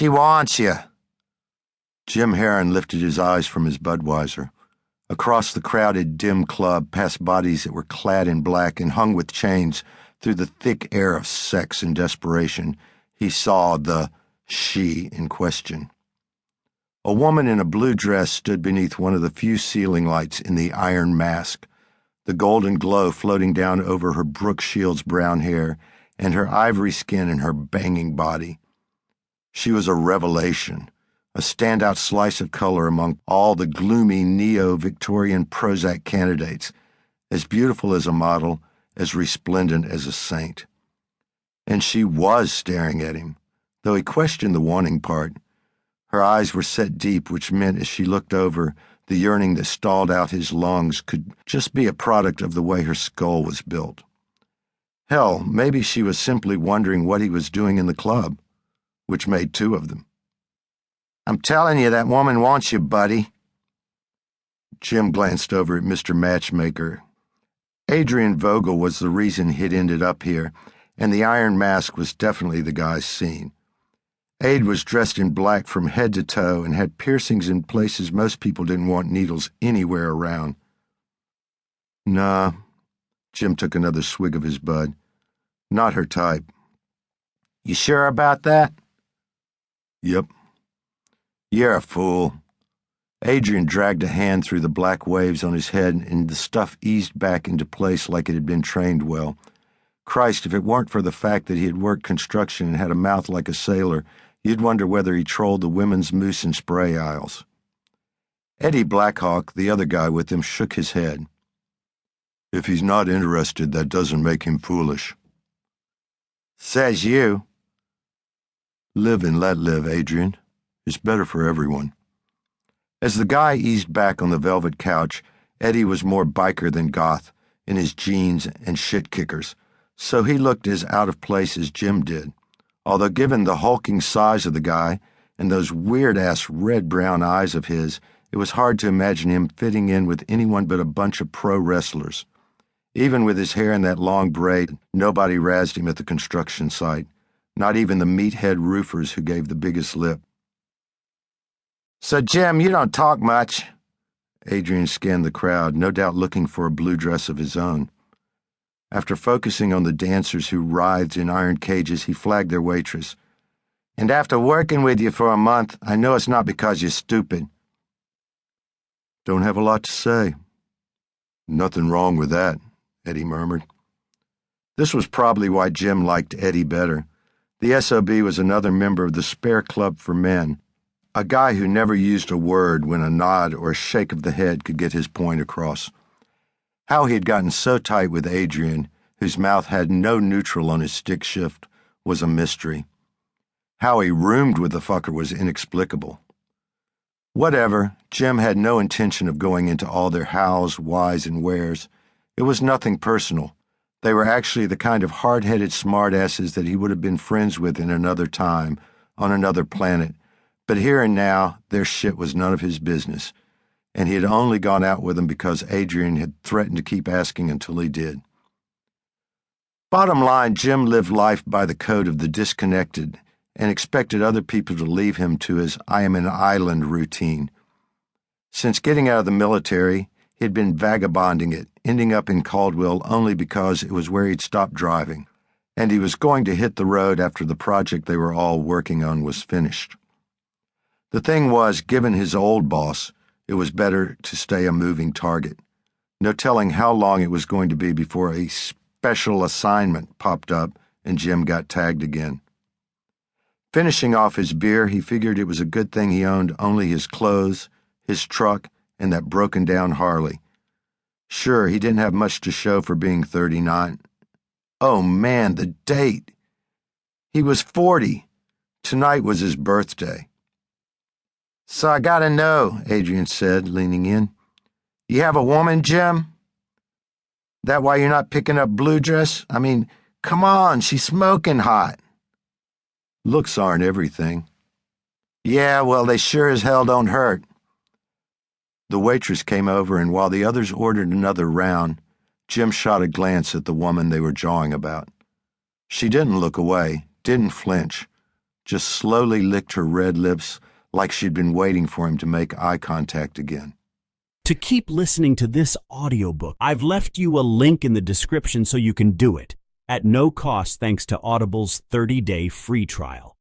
She wants you. Jim Heron lifted his eyes from his Budweiser. Across the crowded, dim club, past bodies that were clad in black and hung with chains, through the thick air of sex and desperation, he saw the she in question. A woman in a blue dress stood beneath one of the few ceiling lights in the Iron Mask, the golden glow floating down over her Brooke Shields brown hair and her ivory skin and her banging body. She was a revelation, a standout slice of color among all the gloomy neo-Victorian Prozac candidates, as beautiful as a model, as resplendent as a saint. And she was staring at him, though he questioned the wanting part. Her eyes were set deep, which meant as she looked over, the yearning that stalled out his lungs could just be a product of the way her skull was built. Hell, maybe she was simply wondering what he was doing in the club, which made two of them. I'm telling you, that woman wants you, buddy. Jim glanced over at Mr. Matchmaker. Adrian Vogel was the reason he'd ended up here, and the Iron Mask was definitely the guy's scene. Ade was dressed in black from head to toe and had piercings in places most people didn't want needles anywhere around. Nah, Jim took another swig of his bud. Not her type. You sure about that? Yep. You're a fool. Adrian dragged a hand through the black waves on his head, and the stuff eased back into place like it had been trained well. Christ, if it weren't for the fact that he had worked construction and had a mouth like a sailor, you'd wonder whether he trolled the women's mousse and spray aisles. Eddie Blackhawk, the other guy with him, shook his head. If he's not interested, that doesn't make him foolish. Says you. Live and let live, Adrian. It's better for everyone. As the guy eased back on the velvet couch, Eddie was more biker than goth, in his jeans and shit kickers, so he looked as out of place as Jim did, although given the hulking size of the guy and those weird-ass red-brown eyes of his, it was hard to imagine him fitting in with anyone but a bunch of pro wrestlers. Even with his hair in that long braid, nobody razzed him at the construction site, not even the meathead roofers who gave the biggest lip. So, Jim, you don't talk much. Adrian scanned the crowd, no doubt looking for a blue dress of his own. After focusing on the dancers who writhed in iron cages, he flagged their waitress. And after working with you for a month, I know it's not because you're stupid. Don't have a lot to say. Nothing wrong with that, Eddie murmured. This was probably why Jim liked Eddie better. The SOB was another member of the Spare Club for Men, a guy who never used a word when a nod or a shake of the head could get his point across. How he had gotten so tight with Adrian, whose mouth had no neutral on his stick shift, was a mystery. How he roomed with the fucker was inexplicable. Whatever, Jim had no intention of going into all their hows, whys, and wheres. It was nothing personal. They were actually the kind of hard-headed smartasses that he would have been friends with in another time, on another planet. But here and now, their shit was none of his business, and he had only gone out with them because Adrian had threatened to keep asking until he did. Bottom line, Jim lived life by the code of the disconnected and expected other people to leave him to his I am an island routine. Since getting out of the military, he had been vagabonding it, ending up in Caldwell only because it was where he'd stopped driving, and he was going to hit the road after the project they were all working on was finished. The thing was, given his old boss, it was better to stay a moving target. No telling how long it was going to be before a special assignment popped up and Jim got tagged again. Finishing off his beer, he figured it was a good thing he owned only his clothes, his truck, and that broken-down Harley. Sure, he didn't have much to show for being 39. Oh, man, the date! He was 40. Tonight was his birthday. So I gotta know, Adrian said, leaning in. You have a woman, Jim? That why you're not picking up blue dress? I mean, come on, she's smoking hot. Looks aren't everything. Yeah, well, they sure as hell don't hurt. The waitress came over, and while the others ordered another round, Jim shot a glance at the woman they were jawing about. She didn't look away, didn't flinch, just slowly licked her red lips like she'd been waiting for him to make eye contact again. To keep listening to this audiobook, I've left you a link in the description so you can do it, at no cost thanks to Audible's 30-day free trial.